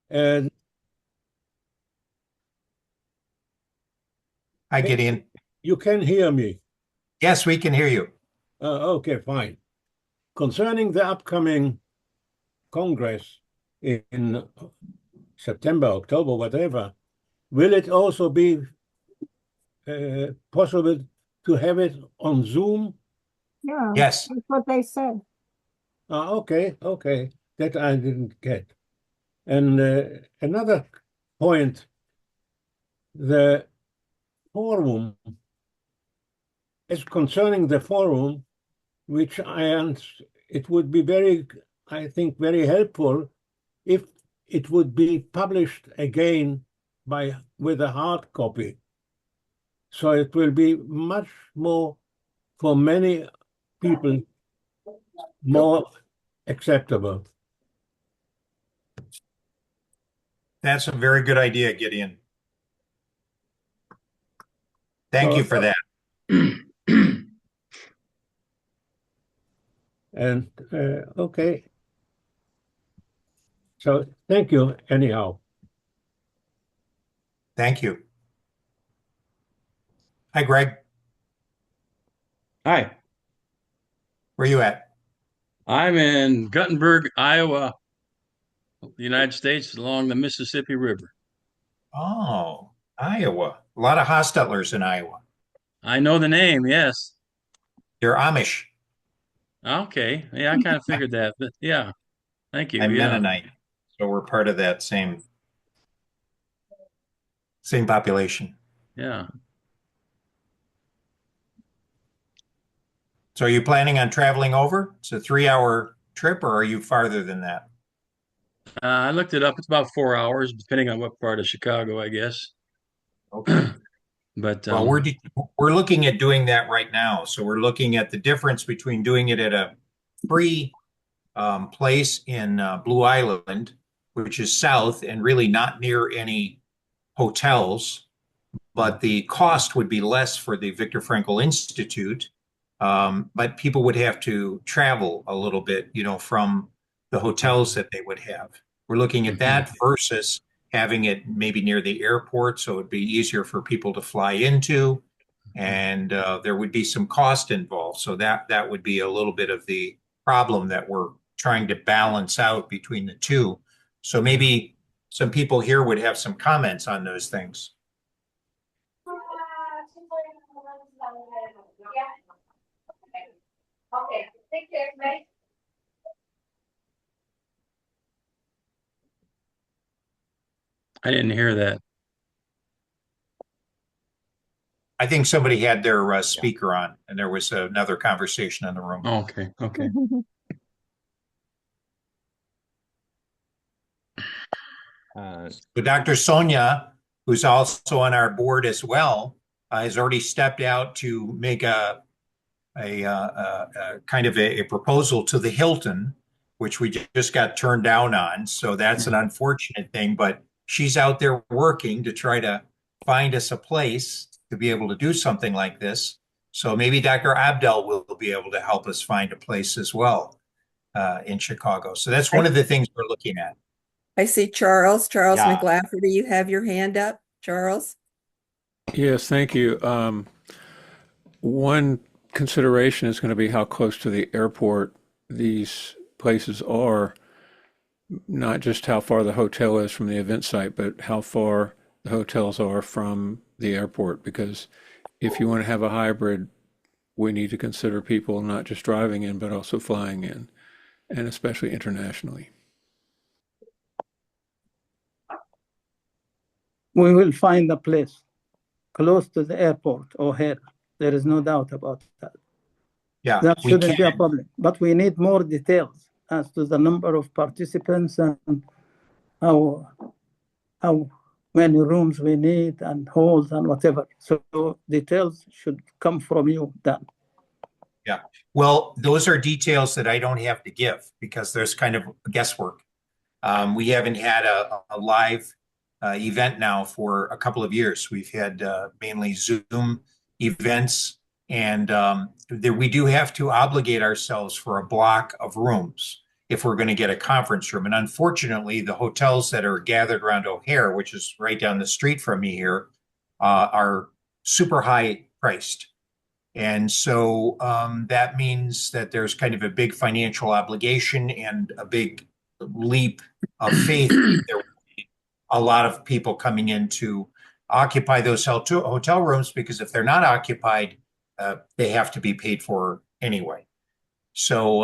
And Hi, Gideon. you can hear me. Yes, we can hear you. Okay, fine. Concerning the upcoming Congress in September, October, whatever, will it also be possible to have it on Zoom? Yeah, Yes, that's what they said. Okay, okay. That I didn't get. And another point, the forum is concerning the forum, which it would be I think, very helpful if it would be published again with a hard copy. So it will be much more, for many people, more acceptable. that's a very good idea, Gideon. Thank So, you for that. and okay. So thank you anyhow. Thank you. Hi, Greg. Hi, Where are you at? I'm in Guttenberg, Iowa, the United States, along the Mississippi River. Oh, Iowa. A lot of Hostetlers in Iowa. I know the name, yes. They're Amish. Okay. Yeah, I kind of figured that, but yeah, thank you. I'm Yeah, Mennonite, so we're part of that same population. yeah. So are you planning on traveling over? It's a 3-hour trip, or are you farther than that? I looked it up. It's about 4 hours, depending on what part of Chicago, I guess. Okay. But Well, we're looking at doing that right now. So we're looking at the difference between doing it at a free place in Blue Island, which is south and really not near any hotels, but the cost would be less for the Viktor Frankl Institute. But people would have to travel a little bit, from the hotels that they would have. We're looking at mhm. that versus having it maybe near the airport, so it'd be easier for people to fly into, and there would be some cost involved. So that would be a little bit of the problem that we're trying to balance out between the two. So maybe some people here would have some comments on those things. Okay, take care, mate. I didn't hear that. I think somebody had their speaker on, and there was another conversation in the room. Okay, okay. So Dr. Sonia, who's also on our board as well, has already stepped out to make a kind of a proposal to the Hilton, which we just got turned down on. So that's an unfortunate thing, but she's out there working to try to find us a place to be able to do something like this. So maybe Dr. Abdel will be able to help us find a place as well in Chicago. So that's one I, of the things we're looking at. I see Charles Yeah. McLafferty, you have your hand up, Charles? Yes, thank you. One consideration is going to be how close to the airport these places are, not just how far the hotel is from the event site, but how far the hotels are from the airport. Because if you want to have a hybrid, we need to consider people not just driving in, but also flying in, and especially internationally. We will find a place close to the airport or here. There is no doubt about that. Yeah, That we shouldn't be a can. problem. But we need more details as to the number of participants and how how many rooms we need and halls and whatever. So details should come from you, Dan. Yeah. Well, those are details that I don't have to give because there's kind of guesswork. We haven't had a live event now for a couple of years. We've had mainly Zoom events, and we do have to obligate ourselves for a block of rooms. if we're going to get a conference room. And unfortunately, the hotels that are gathered around O'Hare, which is right down the street from me here, are super high priced. And so that means that there's kind of a big financial obligation and a big leap of faith. There will be a lot of people coming in to occupy those hotel rooms, because if they're not occupied, they have to be paid for anyway. So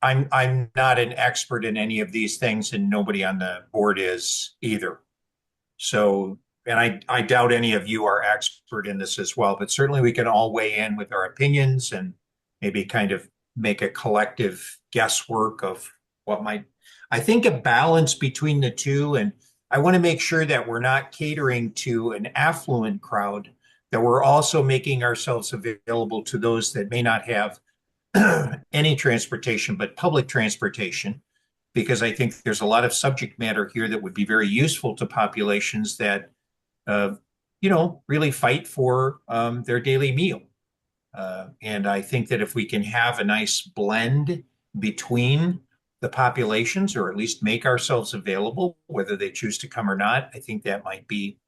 I'm not an expert in any of these things, and nobody on the board is either. So, and I doubt any of you are expert in this as well, but certainly we can all weigh in with our opinions and maybe kind of make a collective guesswork of what might, I think, a balance between the two. And I want to make sure that we're not catering to an affluent crowd, that we're also making ourselves available to those that may not have any transportation, but public transportation, because I think there's a lot of subject matter here that would be very useful to populations that, really fight for their daily meal. And I think that if we can have a nice blend between the populations, or at least make ourselves available, whether they choose to come or not, I think that might be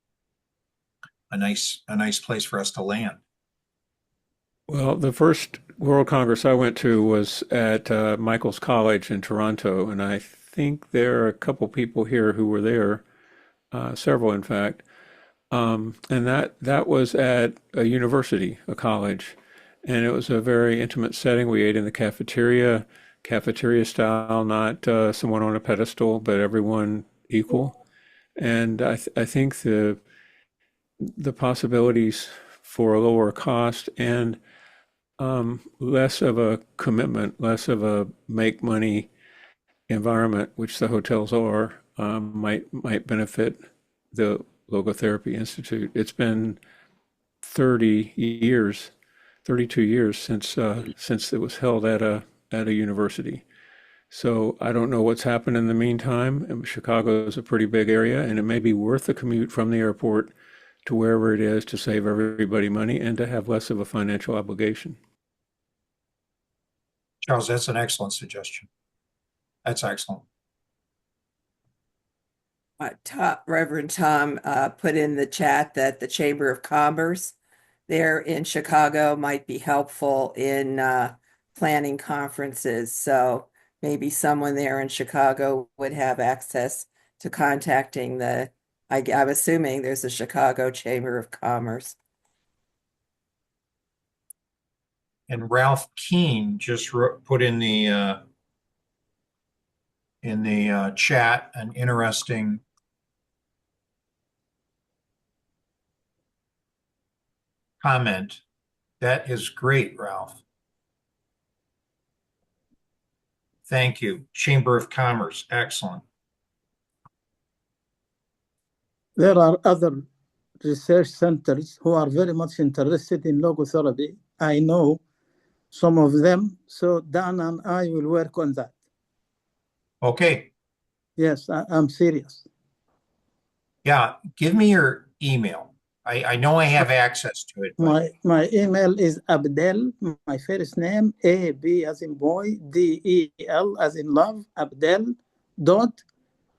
a nice place for us to land. Well, the first World Congress I went to was at Michael's College in Toronto, and I think there are a couple people here who were there, several in fact, and that was at a university, a college, and it was a very intimate setting. We ate in the cafeteria style, not someone on a pedestal, but everyone equal. And I think the possibilities for a lower cost and less of a commitment, less of a make money environment, which the hotels are, might benefit the Logotherapy Institute. It's been 32 years since it was held at a university. So I don't know what's happened in the meantime. Chicago is a pretty big area, and it may be worth the commute from the airport to wherever it is to save everybody money and to have less of a financial obligation. Charles, that's an excellent suggestion. That's excellent. Reverend Tom put in the chat that the Chamber of Commerce there in Chicago might be helpful in planning conferences. So maybe someone there in Chicago would have access to contacting I'm assuming there's a Chicago Chamber of Commerce. And Ralph Keene just put in the chat an interesting comment. That is great, Ralph. Thank you. Chamber of Commerce, excellent. There are other research centers who are very much interested in logotherapy. I know some of them, so Dan and I will work on that. Okay. Yes, I'm serious. Yeah, give me your email. I know I have access to it. My email is Abdel, my first name, A-B as in boy, D-E-L as in love, Abdel, dot,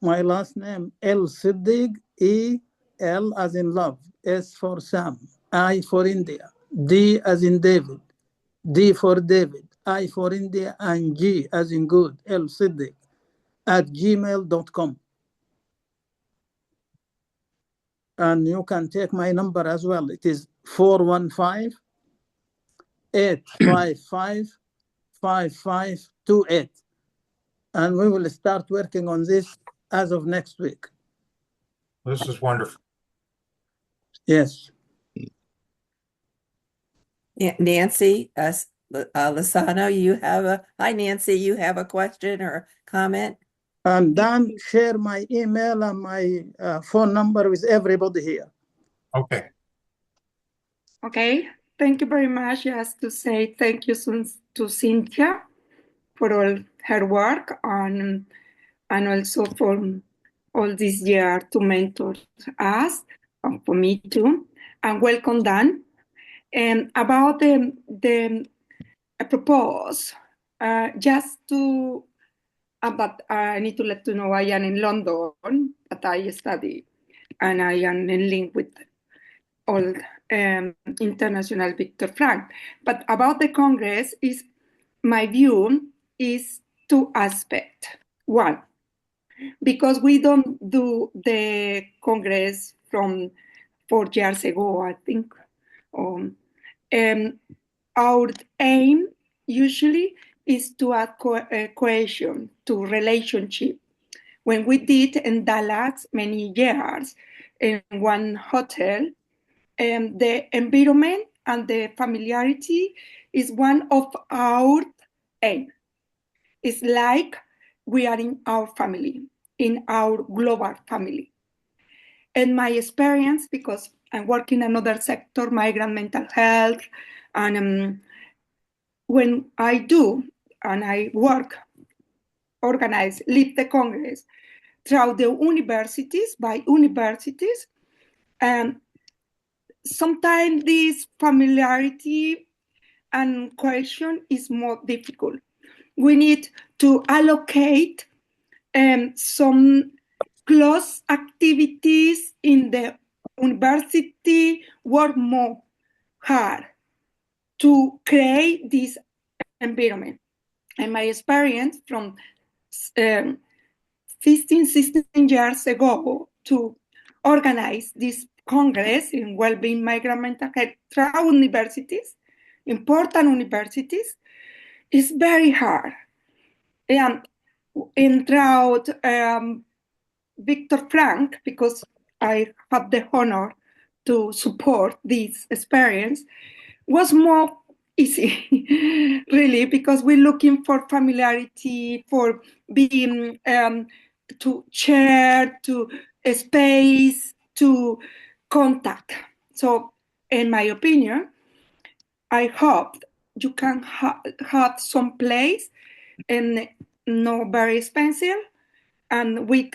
my last name, El-Siddiq, E-L as in love, S for Sam, I for India, D as in David, D for David, I for India, and G as in good, El-Siddiq, at gmail.com. And you can take my number as well. It is 415-855-5528. And we will start working on this as of next week. This is wonderful. Yes. Nancy Lozano, hi Nancy, you have a question or a comment? And Dan, share my email and my phone number with everybody here. Okay. Okay, thank you very much. Just to say thank you to Cynthia for all her work and also for all this year to mentor us, and for me too. And welcome, Dan. And about the I propose just to But I need to let you know I am in London, but I study, and I am in link with all international Viktor Frank. But about the Congress, is my view is two aspects. One, because we don't do the Congress from 4 years ago, I think. Our aim usually is to add cohesion to relationship. When we did in Dallas many years in one hotel, the environment and the familiarity is one of our aim. It's like we are in our family, in our global family. And my experience, because I work in another sector, migrant mental health, and when I do, and I work, organize, lead the Congress through the universities, by universities, and sometimes this familiarity and cohesion is more difficult. We need to allocate some close activities in the university, work more hard to create this environment. And my experience from 15, 16 years ago to organize this Congress in well-being migrant mental health through universities, important universities, is very hard. And throughout Viktor Frank, because I have the honor to support this experience, was more easy, really, because we're looking for familiarity, for being to share, to space, to contact. So, in my opinion, I hope you can have some place and not very expensive and with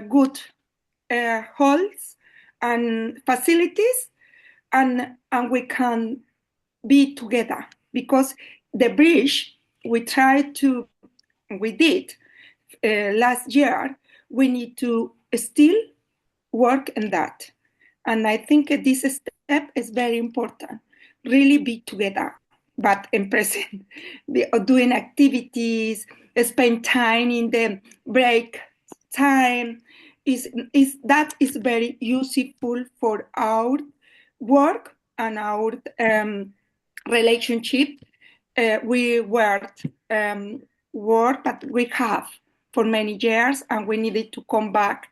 good halls and facilities, and we can be together, because the bridge we did last year, we need to still work on that. And I think this step is very important, really be together, but in present, doing activities, spend time in the break time, that is very useful for our work and our relationship. We worked work that we have for many years, and we needed to come back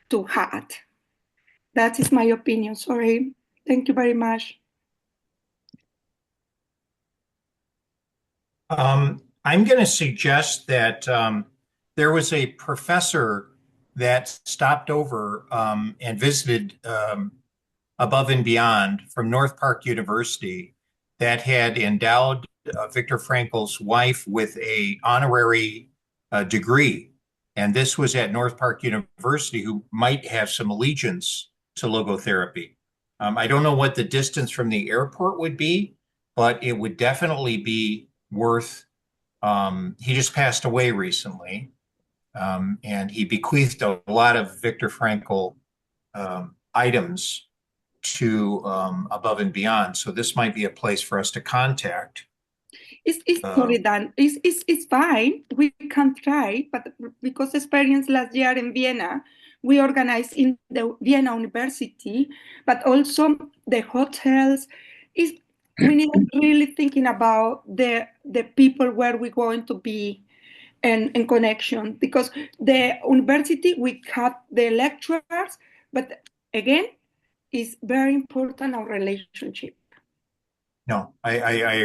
to have. That is my opinion. Sorry. Thank you very much. I'm going to suggest that there was a professor that stopped over and visited Above and Beyond from North Park University that had endowed Viktor Frankl's wife with an honorary degree. And this was at North Park University, who might have some allegiance to logotherapy. I don't know what the distance from the airport would be, but it would definitely be worth. He just passed away recently, and he bequeathed a lot of Viktor Frankl items to Above and Beyond. So this might be a place for us to contact. It's sorry, Dan. It's fine. We can try, but because experience last year in Vienna, we organized in the Vienna University, but also the hotels. We need really thinking about the people where we're going to be in connection, because the university, we have the lecturers, but again, it's very important our relationship. No, I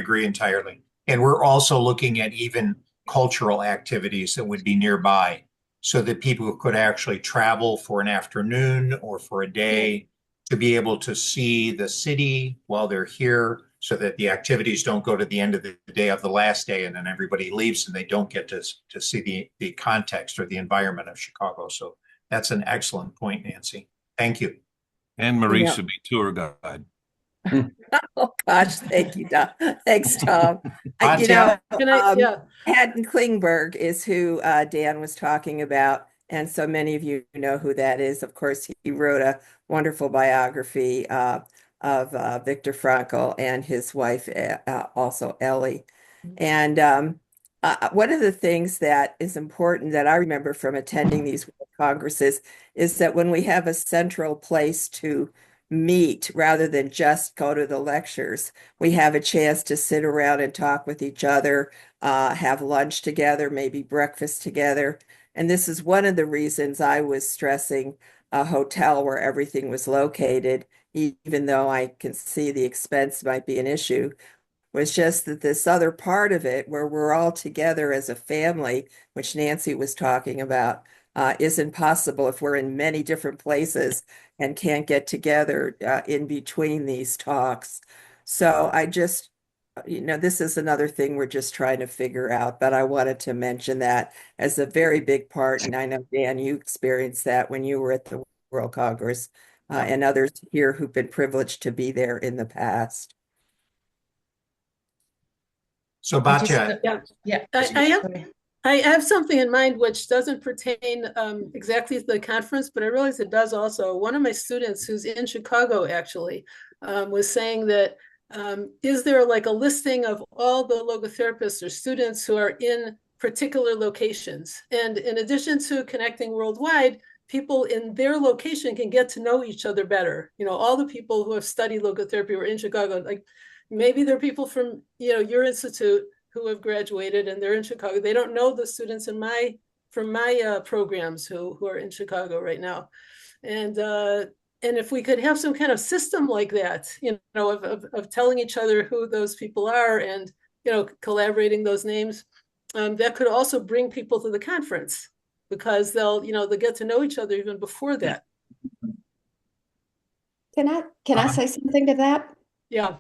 agree entirely. And we're also looking at even cultural activities that would be nearby, so that people could actually travel for an afternoon or for a day to be able to see the city while they're here, so that the activities don't go to the end of the day of the last day and then everybody leaves and they don't get to see the context or the environment of Chicago. So that's an excellent point, Nancy. Thank you. And Maurice would be tour guide. Oh gosh, thank you, Tom. Thanks, Tom. Batya? Haddon Klingberg is who Dan was talking about, and so many of you know who that is. Of course, he wrote a wonderful biography of Viktor Frankl and his wife, also Ellie. And one of the things that is important that I remember from attending these World Congresses is that when we have a central place to meet rather than just go to the lectures, we have a chance to sit around and talk with each other, have lunch together, maybe breakfast together. And this is one of the reasons I was stressing a hotel where everything was located, even though I can see the expense might be an issue, was just that this other part of it where we're all together as a family, which Nancy was talking about, isn't possible if we're in many different places and can't get together in between these talks. So I just, this is another thing we're just trying to figure out, but I wanted to mention that as a very big part. And I know, Dan, you experienced that when you were at the World Congress, and others here who've been privileged to be there in the past. So Batya, Yeah, I have something in mind which doesn't pertain exactly to the conference, but I realize it does also. One of my students who's in Chicago actually was saying that is there like a listing of all the logotherapists or students who are in particular locations? And in addition to connecting worldwide, people in their location can get to know each other better. You know, all the people who have studied logotherapy were in Chicago. Like maybe there are people from, your institute who have graduated and they're in Chicago. They don't know the students from my programs who are in Chicago right now. And if we could have some kind of system like that, of telling each other who those people are and, collaborating those names, that could also bring people to the conference because they'll get to know each other even before that. can I say something to that? Yeah.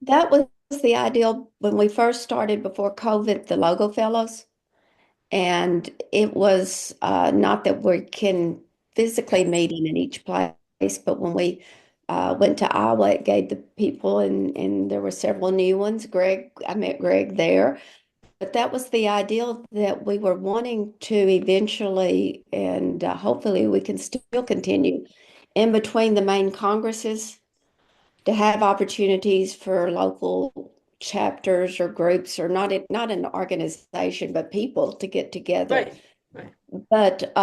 That was the ideal when we first started before COVID, the Logo Fellows. And it was not that we can physically meet in each place, but when we went to Iowa, it gave the people, and there were several new ones. I met Greg there. But that was the ideal that we were wanting to eventually, and hopefully we can still continue in between the main congresses to have opportunities for local chapters or groups, or not an organization, but people to get together. Right. But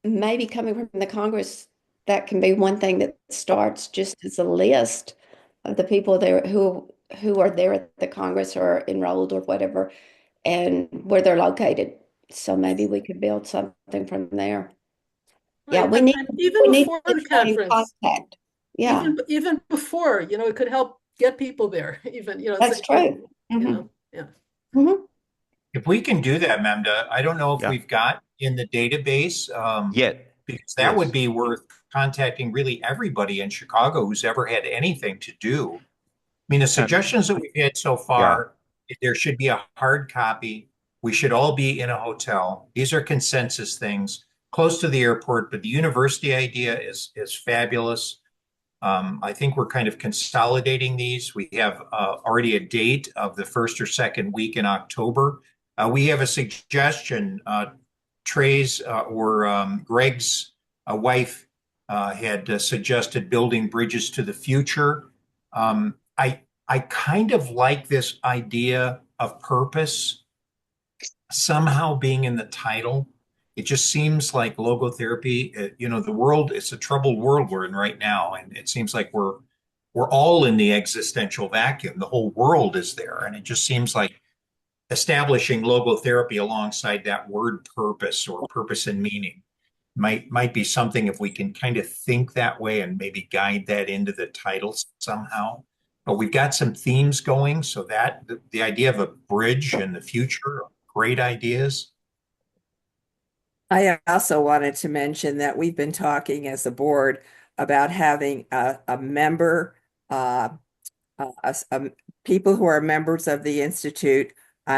maybe coming from the Congress, that can be one thing that starts just as a list of the people there who are there at the Congress or enrolled or whatever, and where they're located. So maybe we could build something from there. Yeah, Right. we need even we before need the to stay in conference. contact. Yeah, Even before, it could help get people there. Even, that's true. Yeah. Mhm. if we can do that, Memda, I don't know if Yeah. we've got in the database, Yet. because that would Yes. be worth contacting really everybody in Chicago who's ever had anything to do. I mean, the suggestions that we've had so far, there should be a hard copy. We should all be in a hotel. These are consensus things close to the airport, but the university idea is fabulous. I think we're kind of consolidating these. We have already a date of the first or second week in October. We have a suggestion. Trey's or Greg's wife had suggested building bridges to the future. I kind of like this idea of purpose somehow being in the title. It just seems like logotherapy, the world, it's a troubled world we're in right now. And it seems like we're all in the existential vacuum. The whole world is there. And it just seems like establishing logotherapy alongside that word purpose or purpose and meaning might be something if we can kind of think that way and maybe guide that into the title somehow. But we've got some themes going, so that the idea of a bridge in the future, great ideas. I also wanted to mention that we've been talking as a board about having a member, people who are members of the Institute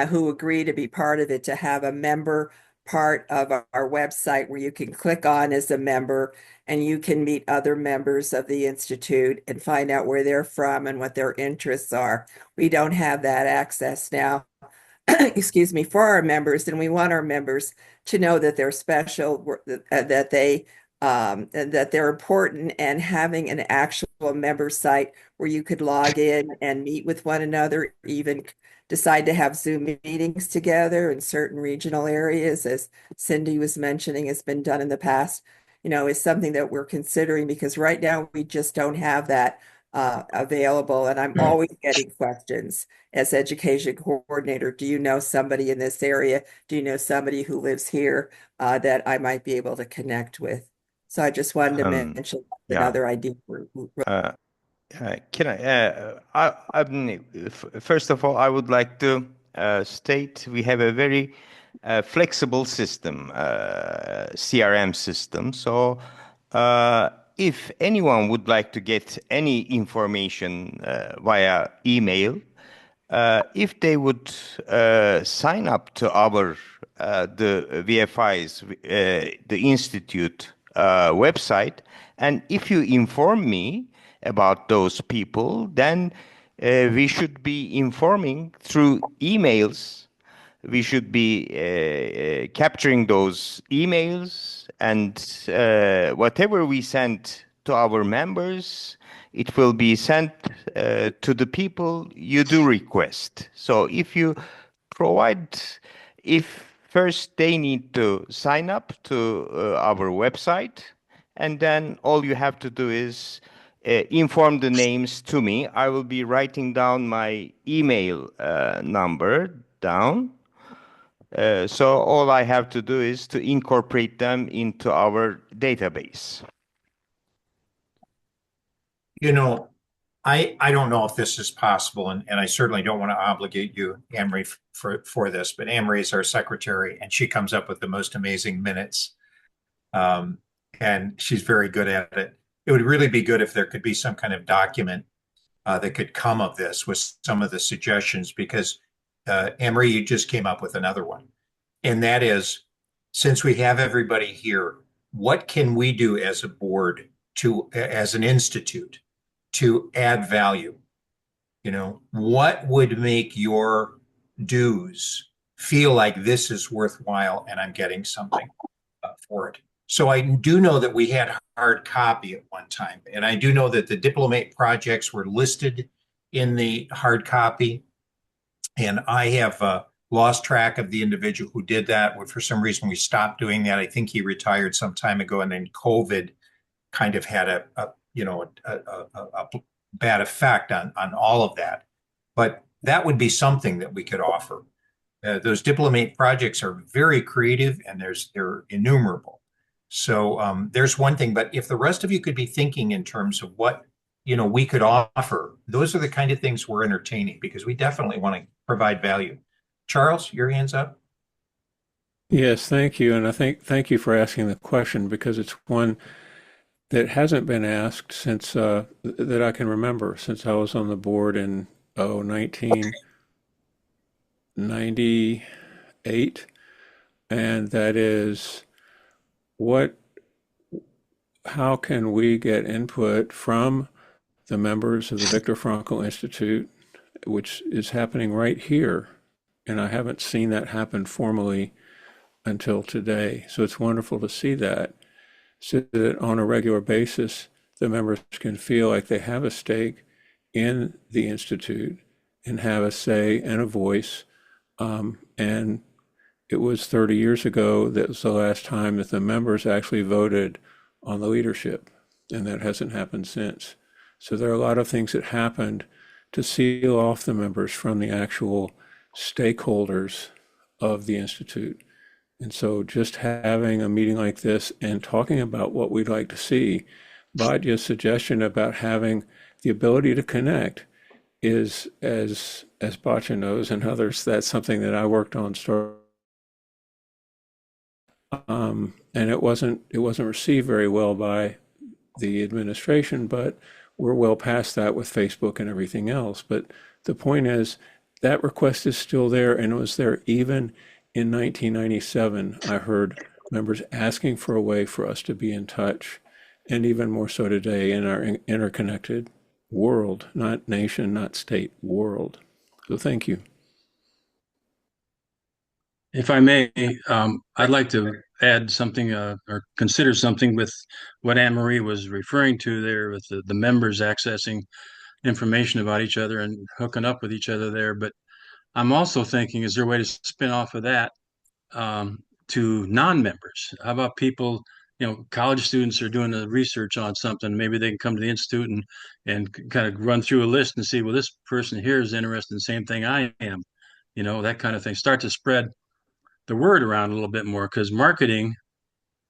who agree to be part of it, to have a member part of our website where you can click on as a member and you can meet other members of the Institute and find out where they're from and what their interests are. We don't have that access now, excuse me, for our members, and we want our members to know that they're special, that they're important, and having an actual member site where you could log in and meet with one another, even decide to have Zoom meetings together in certain regional areas, as Cindy was mentioning, has been done in the past, is something that we're considering, because right now we just don't have that available. And I'm always getting questions as education coordinator. Do you know somebody in this area? Do you know somebody who lives here that I might be able to connect with? So I just wanted to mention another idea. Can first of all, I would like to state we have a very flexible system, CRM system. So if anyone would like to get any information via email, if they would sign up to our the VFI's the Institute website, and if you inform me about those people, then we should be informing through emails. We should be capturing those emails, and whatever we send to our members, it will be sent to the people you do request. So if you provide, if first they need to sign up to our website, and then all you have to do is inform the names to me. I will be writing down my email number down. So all I have to do is to incorporate them into our database. I don't know if this is possible, and I certainly don't want to obligate you, Anne-Marie, for this, but Anne-Marie is our secretary, and she comes up with the most amazing minutes, and she's very good at it. It would really be good if there could be some kind of document that could come of this with some of the suggestions, because Anne-Marie, you just came up with another one. And that is, since we have everybody here, what can we do as a board as an institute to add value? What would make your dues feel like this is worthwhile and I'm getting something for it? So I do know that we had hard copy at one time, and I do know that the Diplomate projects were listed in the hard copy, and I have lost track of the individual who did that. For some reason, we stopped doing that. I think he retired some time ago, and then COVID kind of had a bad effect on all of that. But that would be something that we could offer. Those Diplomate projects are very creative, and they're innumerable. So there's one thing, but if the rest of you could be thinking in terms of what we could offer, those are the kind of things we're entertaining, because we definitely want to provide value. Charles, your hand's up. Yes, thank you. And I thank you for asking the question, because it's one that hasn't been asked since that I can remember, since I was on the board in 1998, and that is, how can we get input from the members of the Viktor Frankl Institute, which is happening right here, and I haven't seen that happen formally until today. So it's wonderful to see that, so that on a regular basis, the members can feel like they have a stake in the Institute and have a say and a voice. And it was 30 years ago that was the last time that the members actually voted on the leadership, and that hasn't happened since. So there are a lot of things that happened to seal off the members from the actual stakeholders of the Institute. And so just having a meeting like this and talking about what we'd like to see, Badya's suggestion about having the ability to connect is, as Batya knows and others, that's something that I worked on and it wasn't received very well by the administration, but we're well past that with Facebook and everything else. But the point is that request is still there, and it was there even in 1997, I heard members asking for a way for us to be in touch, and even more so today in our interconnected world, not nation, not state, world. So thank you. If I may, I'd like to add something or consider something with what Anne Marie was referring to there with the members accessing information about each other and hooking up with each other there. But I'm also thinking, is there a way to spin off of that to non-members? How about people, college students are doing the research on something. Maybe they can come to the institute and kind of run through a list and see, well, this person here is interested in the same thing I am, that kind of thing. Start to spread the word around a little bit more, because marketing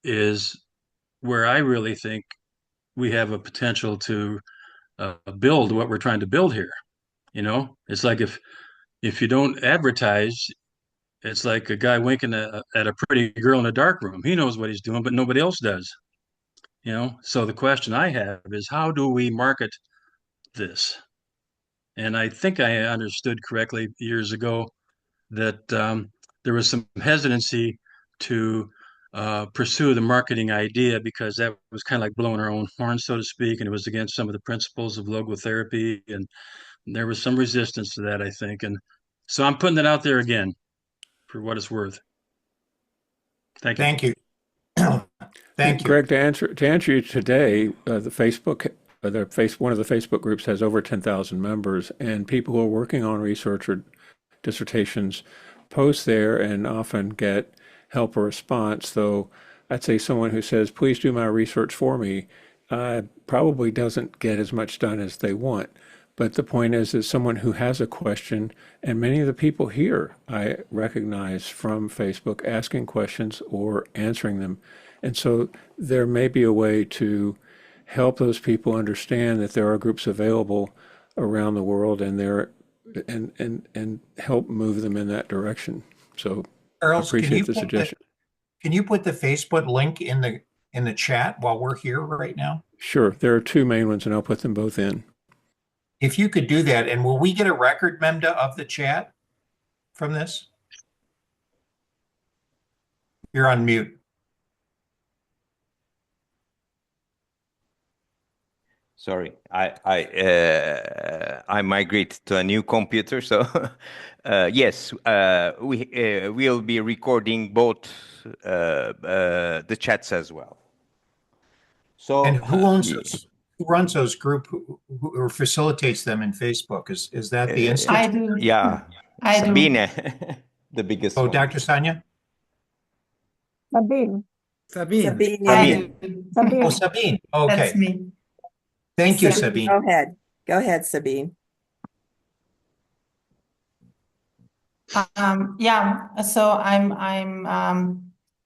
is where I really think we have a potential to build what we're trying to build here. It's like if you don't advertise, it's like a guy winking at a pretty girl in a dark room. He knows what he's doing, but nobody else does. So the question I have is, how do we market this? And I think I understood correctly years ago that there was some hesitancy to pursue the marketing idea because that was kind of like blowing our own horn, so to speak, and it was against some of the principles of logotherapy, and there was some resistance to that, I think. And so I'm putting it out there again for what it's worth. Thank you. Thank you. Thank you. Greg, to answer you today, the Facebook, one of the Facebook groups has over 10,000 members, and people who are working on research or dissertations post there and often get help or response. Though I'd say someone who says, please do my research for me, probably doesn't get as much done as they want. But the point is someone who has a question, and many of the people here I recognize from Facebook asking questions or answering them. And so there may be a way to help those people understand that there are groups available around the world and and help move them in that direction. So Charles, appreciate the suggestion. Can you put the Facebook link in the chat while we're here right now? Sure. There are two main ones, and I'll put them both in. If you could do that, and will we get a record, Memda, of the chat from this? You're on mute. Sorry, I migrate to a new computer, so yes, we will be recording both the chats as well. So, and who owns those? Who runs those group or facilitates them in Facebook? Is that the institute? I do. Yeah, I Sabine, do. the biggest. Oh, one. Dr. Sanya? Sabine. Sabine. Oh, Sabine. Okay. That's me. Thank you, Sabine. Go ahead. Go ahead, Sabine. Yeah, so I'm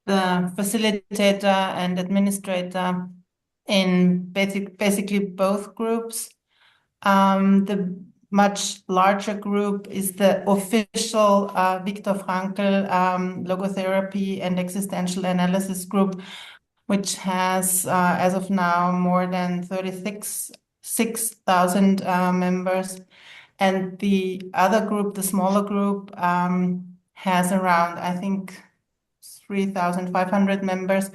the facilitator and administrator in basically both groups. The much larger group is the official Viktor Frankl Logotherapy and Existential Analysis group, which has, as of now, more than 36,000 members. And the other group, the smaller group, has around, I think, 3,500 members.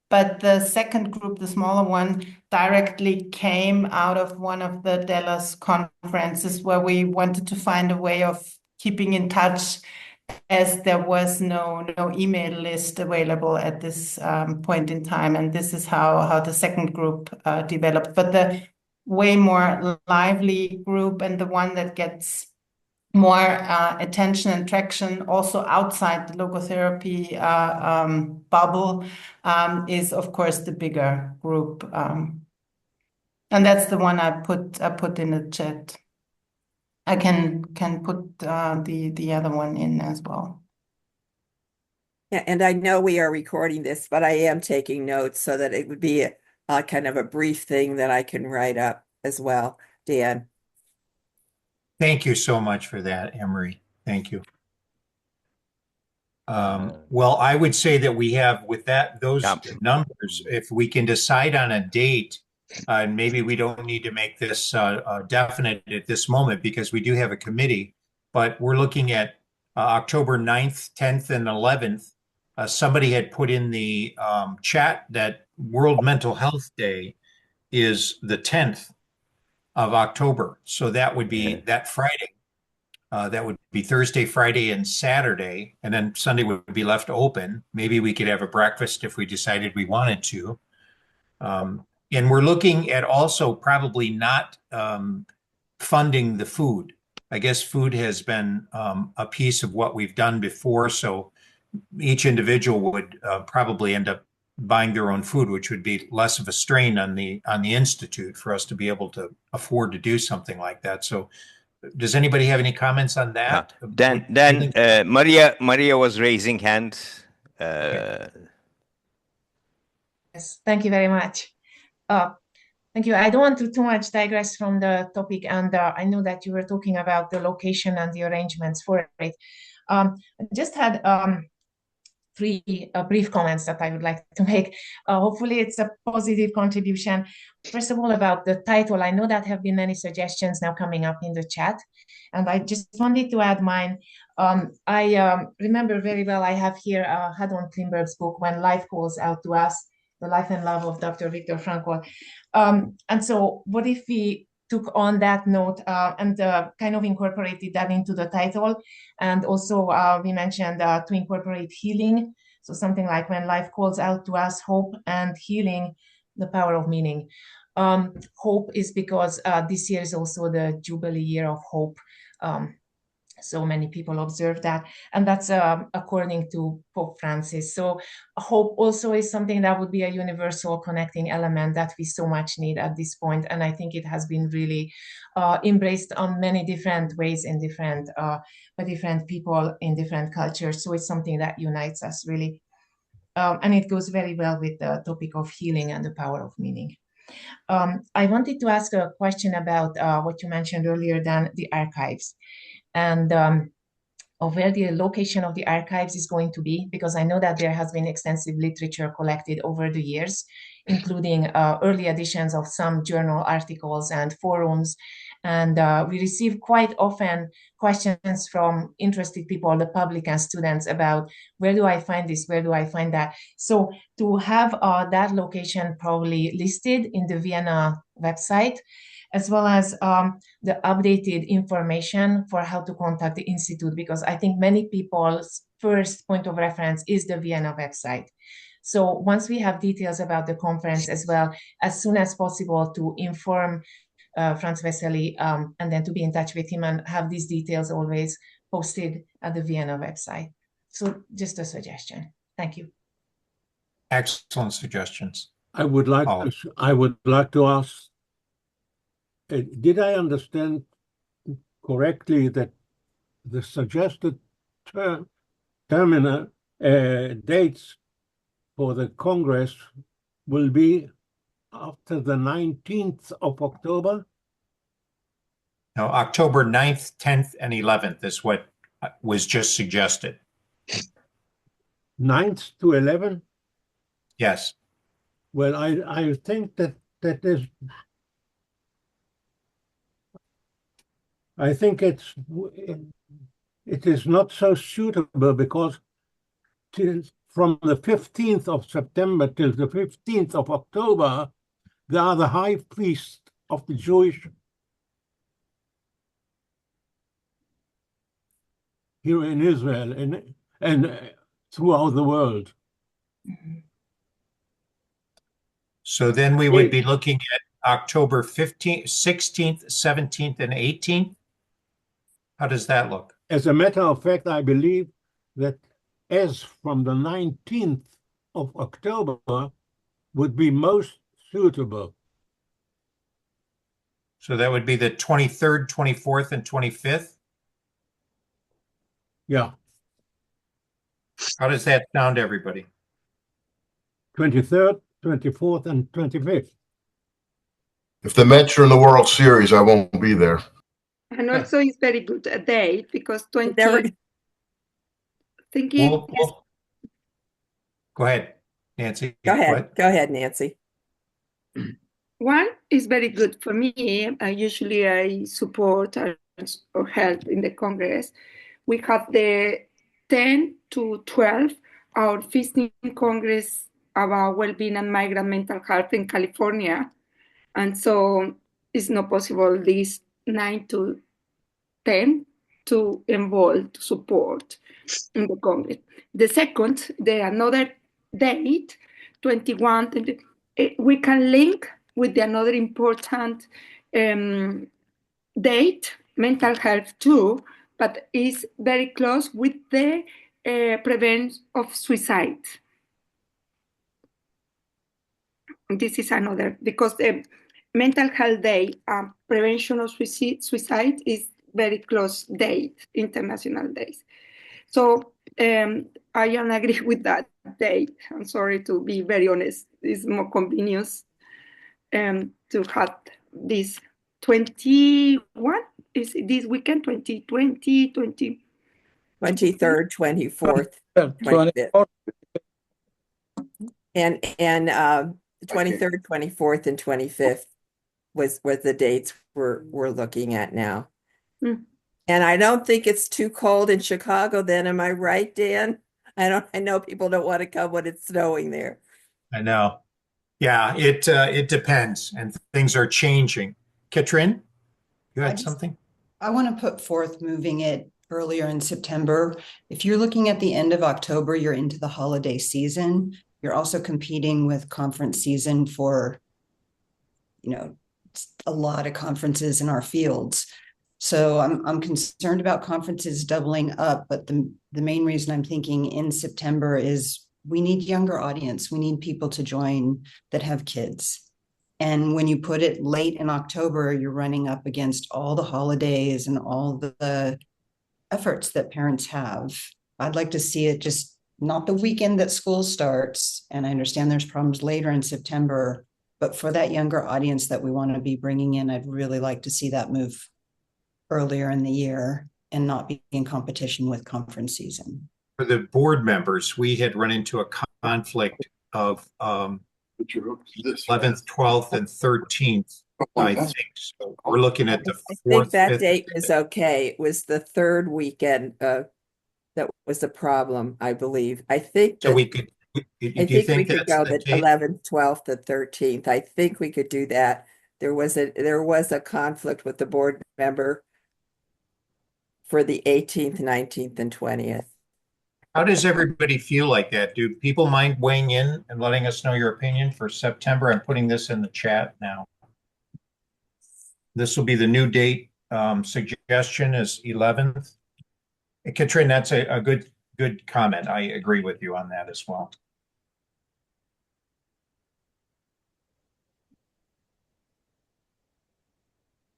But the second group, the smaller one, directly came out of one of the Dallas conferences where we wanted to find a way of keeping in touch, as there was no email list available at this point in time. And this is how the second group developed. But the way more lively group and the one that gets more attention and traction also outside the logotherapy bubble is, of course, the bigger group. And that's the one I put in the chat. I can put the other one in as well. Yeah, and I know we are recording this, but I am taking notes so that it would be a kind of a brief thing that I can write up as well. Dan. Thank you so much for that, Emery. Thank you. Well, I would say that we have, with those numbers, if we can decide on a date, and maybe we don't need to make this definite at this moment because we do have a committee, but we're looking at October 9th, 10th, and 11th, somebody had put in the chat that World Mental Health Day is the 10th of October. So that would be that Friday. That would be Thursday, Friday, and Saturday, and then Sunday would be left open. Maybe we could have a breakfast if we decided we wanted to. And we're looking at also probably not funding the food. I guess food has been a piece of what we've done before, so each individual would probably end up buying their own food, which would be less of a strain on the institute for us to be able to afford to do something like that. So does anybody have any comments on that? Then Maria was raising hand. Yes, thank you very much. Thank you. I don't want to too much digress from the topic, and I know that you were talking about the location and the arrangements for it. I just had three brief comments that I would like to make. Hopefully it's a positive contribution. First of all, about the title, I know that have been many suggestions now coming up in the chat, and I just wanted to add mine. I remember very well, I have here Hadon Klimberg's book, When Life Calls Out to Us, The Life and Love of Dr. Viktor Frankl. And so what if we took on that note and kind of incorporated that into the title? And also we mentioned to incorporate healing. So something like When Life Calls Out to Us, Hope, and Healing, the Power of Meaning. Hope is because this year is also the Jubilee year of hope. So many people observe that, and that's according to Pope Francis. So hope also is something that would be a universal connecting element that we so much need at this point, and I think it has been really embraced on many different ways in different by different people in different cultures. So it's something that unites us really, and it goes very well with the topic of healing and the power of meaning. I wanted to ask a question about what you mentioned earlier, Dan, the archives, and of where the location of the archives is going to be, because I know that there has been extensive literature collected over the years, including early editions of some journal articles and forums. And we receive quite often questions from interested people, the public and students, about where do I find this, where do I find that? So to have that location probably listed in the Vienna website, as well as the updated information for how to contact the Institute, because I think many people's first point of reference is the Vienna website. So once we have details about the conference as well, as soon as possible to inform Franz Vesely and then to be in touch with him and have these details always posted at the Vienna website. So just a suggestion. Thank you. Excellent suggestions. I would like to ask, did I understand correctly that the suggested terminal dates for the Congress will be after the 19th of October? No, October 9th, 10th, and 11th is what was just suggested. 9th to 11th? Yes. Well, I think that is, I think it is not so suitable, because from the 15th of September till the 15th of October, they are the high priest of the Jewish here in Israel and throughout the world. So then we would be looking at October 15th, 16th, 17th, and 18th. How does that look? As a matter of fact, I believe that as from the 19th of October would be most suitable. So that would be the 23rd, 24th, and 25th? Yeah. How does that sound, everybody? 23rd, 24th, and 25th. If the Mets are in the World Series, I won't be there. And also it's very good a date, because 20... Thinking Go ahead, Nancy. Go ahead, Nancy. One is very good for me. Usually I support or help in the Congress we have the 10 to 12, our 15th Congress about well-being and migrant mental health in California. And so it's not possible these 9 to 10 to involve, to support in the Congress. The second, another date, 21, we can link with the another important date, mental health too, but is very close with the prevention of suicide. This is another, because the mental health day, prevention of suicide is very close date, international days. So I don't agree with that date. I'm sorry to be very honest. It's more convenience to have this 21, is this weekend, 2020, 23rd, 24th, 24th. and 23rd, 24th, and 25th was the dates we're looking at now. Mm. And I don't think it's too cold in Chicago then, am I right, Dan? I know people don't want to come when it's snowing there. I know. Yeah, it depends, and things are changing. Katrin, you had something? I want to put forth moving it earlier in September. If you're looking at the end of October, you're into the holiday season. You're also competing with conference season for, a lot of conferences in our fields. So I'm concerned about conferences doubling up, but the main reason I'm thinking in September is we need younger audience. We need people to join that have kids. And when you put it late in October, you're running up against all the holidays and all the efforts that parents have. I'd like to see it just not the weekend that school starts. And I understand there's problems later in September, but for that younger audience that we want to be bringing in, I'd really like to see that move earlier in the year and not be in competition with conference season. For the board members, we had run into a conflict of 11th, 12th, and 13th, I think. So we're looking at the 4th. I think that 5th, date was okay. It was the third weekend that was the problem, I believe. I think so that, we could. Do I you think think we could that's go the the date? 11th, 12th, and 13th. I think we could do that. There was a conflict with the board member for the 18th, 19th, and 20th. How does everybody feel like that? Do people mind weighing in and letting us know your opinion for September? I'm putting this in the chat now. This will be the new date. Suggestion is 11th. Katrin, that's a good comment. I agree with you on that as well.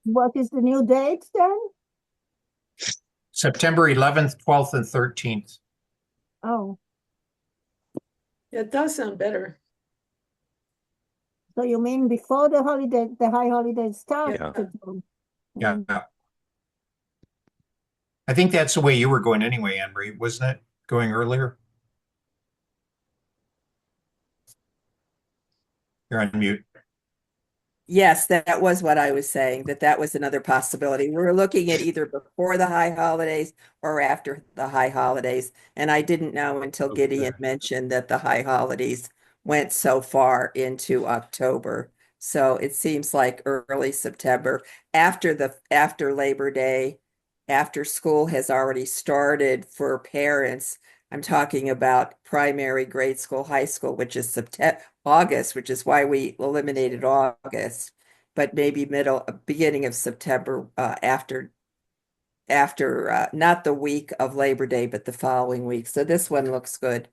What is the new date then? September 11th, 12th, and 13th. Oh, It does sound better. so you mean before the high holidays start? Yeah. I think that's the way you were going anyway, Anne-Marie, wasn't it? Going earlier? You're on mute. Yes, that was what I was saying, that was another possibility. We were looking at either before the high holidays or after the high holidays. And I didn't know until Gideon mentioned that the high holidays went so far into October. So it seems like early September, after Labor Day, after school has already started for parents. I'm talking about primary, grade school, high school, which is August, which is why we eliminated August, but maybe beginning of September, after not the week of Labor Day, but the following week. So this one looks good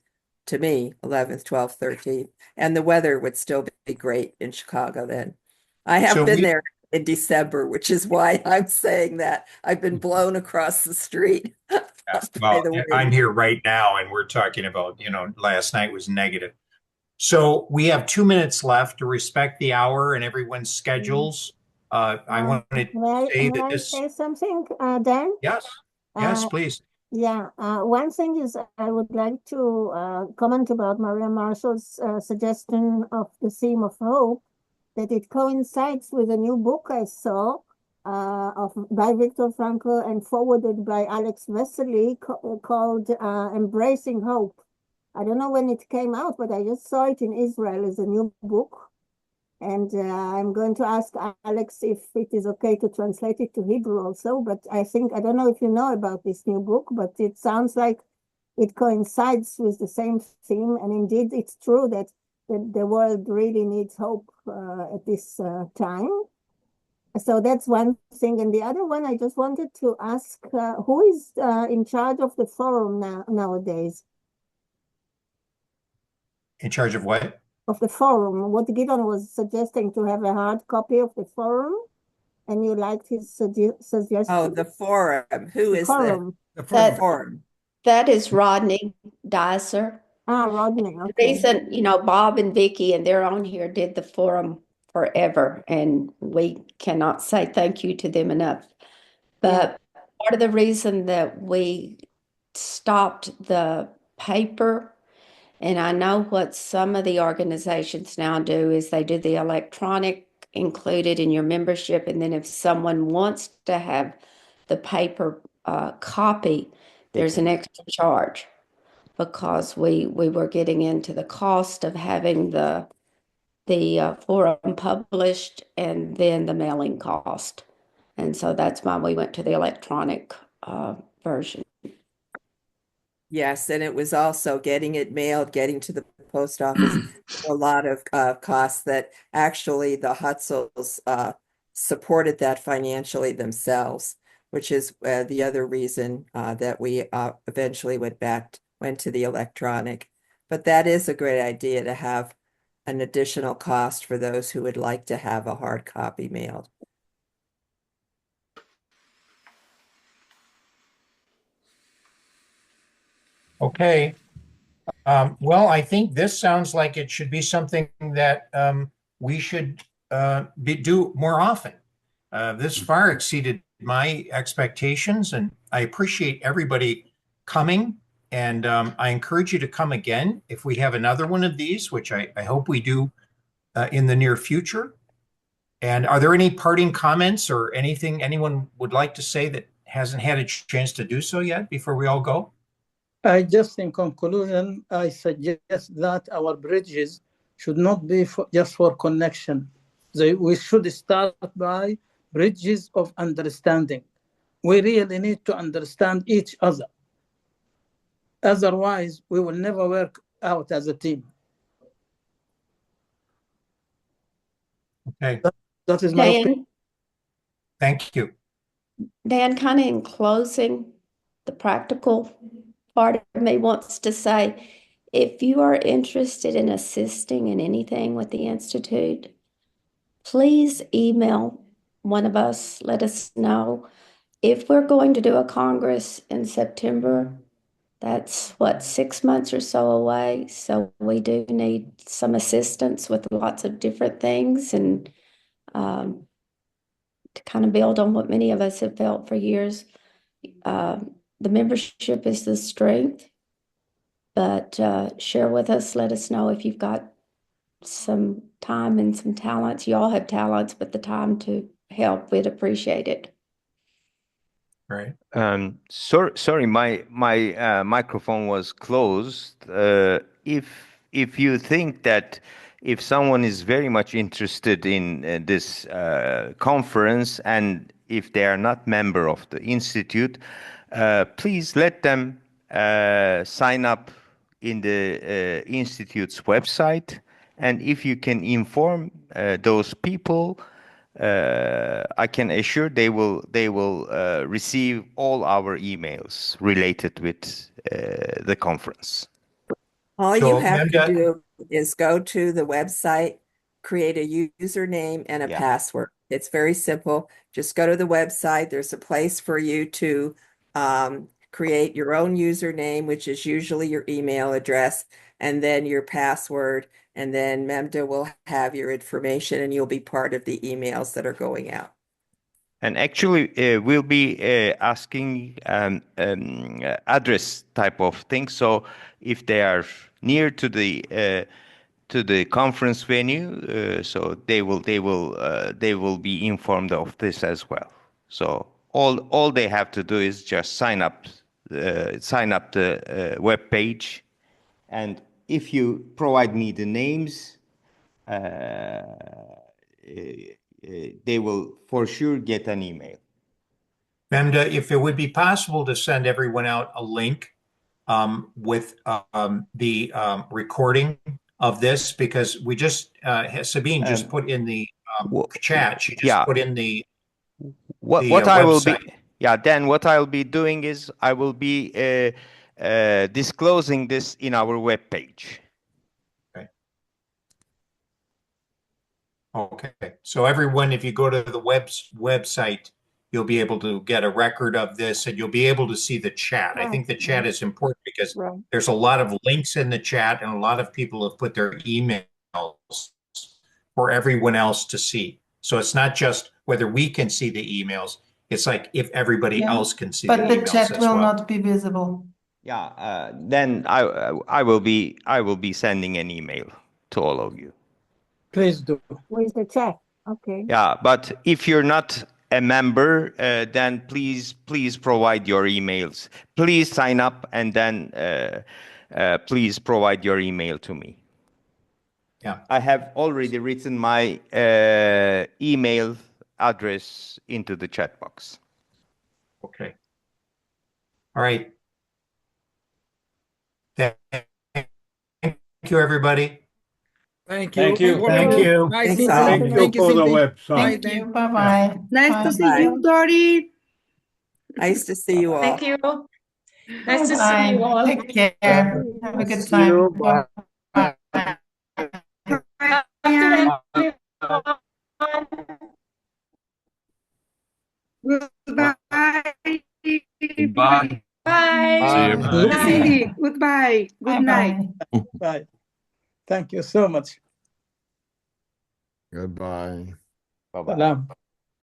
to me, 11th, 12th, 13th, and the weather would still be great in Chicago then. I have been there in December, which is why I'm saying that. I've been blown across the street. Well, I'm here right now, and we're talking about, last night was negative. So we have 2 minutes left to respect the hour and everyone's schedules. I want to say that this. May I say something, Dan? Yes, please. Yeah, one thing is I would like to comment about Maria Marshall's suggestion of the theme of hope, that it coincides with a new book I saw by Viktor Frankl and forwarded by Alex Vesely called Embracing Hope. I don't know when it came out, but I just saw it in Israel as a new book. And I'm going to ask Alex if it is okay to translate it to Hebrew also. But I don't know if you know about this new book, but it sounds like it coincides with the same theme. And indeed, it's true that the world really needs hope at this time. So that's one thing. And the other one, I just wanted to ask, who is in charge of the forum nowadays? In charge of what? Of the forum. What Gideon was suggesting, to have a hard copy of the forum, and you liked his suggestion. Oh, the forum. Who is forum? The That- forum? That is Rodney Dicer. Rodney. The Okay. reason, Bob and Vicky and they're on here did the forum forever, and we cannot say thank you to them enough. But part of the reason that we stopped the paper, and I know what some of the organizations now do is they do the electronic included in your membership, and then if someone wants to have the paper copy, there's an extra charge, because we were getting into the cost of having the forum published and then the mailing cost. And so that's why we went to the electronic version. Yes, and it was also getting it mailed, getting to the post office, a lot of costs that actually the Hutzels supported that financially themselves, which is the other reason that we eventually went to the electronic. But that is a great idea, to have an additional cost for those who would like to have a hard copy mailed. Okay. Well, I think this sounds like it should be something that we should do more often. This far exceeded my expectations, and I appreciate everybody coming. And I encourage you to come again if we have another one of these, which I hope we do in the near future. And are there any parting comments or anything anyone would like to say that hasn't had a chance to do so yet before we all go? I just, in conclusion, I suggest that our bridges should not be just for connection. We should start by bridges of understanding. We really need to understand each other. Otherwise, we will never work out as a team. Okay. That is my opinion. Thank you. Dan, kind of in closing, the practical part of me wants to say, if you are interested in assisting in anything with the Institute, please email one of us, let us know. If we're going to do a Congress in September, that's 6 months or so away. So we do need some assistance with lots of different things, and to kind of build on what many of us have felt for years. The membership is the strength, but share with us, let us know if you've got some time and some talents. You all have talents, but the time to help, we'd appreciate it. Right. Sorry, my microphone was closed. If you think that if someone is very much interested in this conference, and if they are not member of the Institute, please let them sign up in the Institute's website. And if you can inform those people, I can assure they will receive all our emails related with the conference. All you have to do is go to the website, create a username and a password. It's very simple. Just go to the website. There's a place for you to create your own username, which is usually your email address, and then your password. And then Memda will have your information, and you'll be part of the emails that are going out. And actually, we'll be asking address type of thing. So if they are near to the to the conference venue, so they will be informed of this as well. So all they have to do is just sign up the web page, and if you provide me the names, they will for sure get an email. And if it would be possible to send everyone out a link with the recording of this, because we just, Sabine just put in the chat, she just put in the what I will be, website. then what I'll be doing is I will be disclosing this in our web page. Okay, so everyone, if you go to the website, you'll be able to get a record of this, and you'll be able to see the chat. I think the chat is important because there's a lot of links in the chat, and a lot of people have put their emails for everyone else to see. So it's not just whether we can see the emails, it's like if everybody else can see the emails. But the chat will not be visible. Yeah, then I will be sending an email to all of you. Please do. With the chat. Okay. Yeah, but if you're not a member, then please provide your emails. Please sign up, and then please provide your email to me. Yeah, I have already written my email address into the chat box. Okay. All right. Thank you, everybody. Thank you. Thank you. Thank you. Nice Thank meeting you for the website. Thank you. Bye-bye. Nice to see you, Dory. Nice to see you all. Thank you. Nice to see you all. Take care. Have a good See you. time. Bye. Goodbye. Goodbye. Bye. See you. Bye. Cindy, goodbye. Good night. Bye. Thank you so much. Goodbye. Bye-bye. Salam.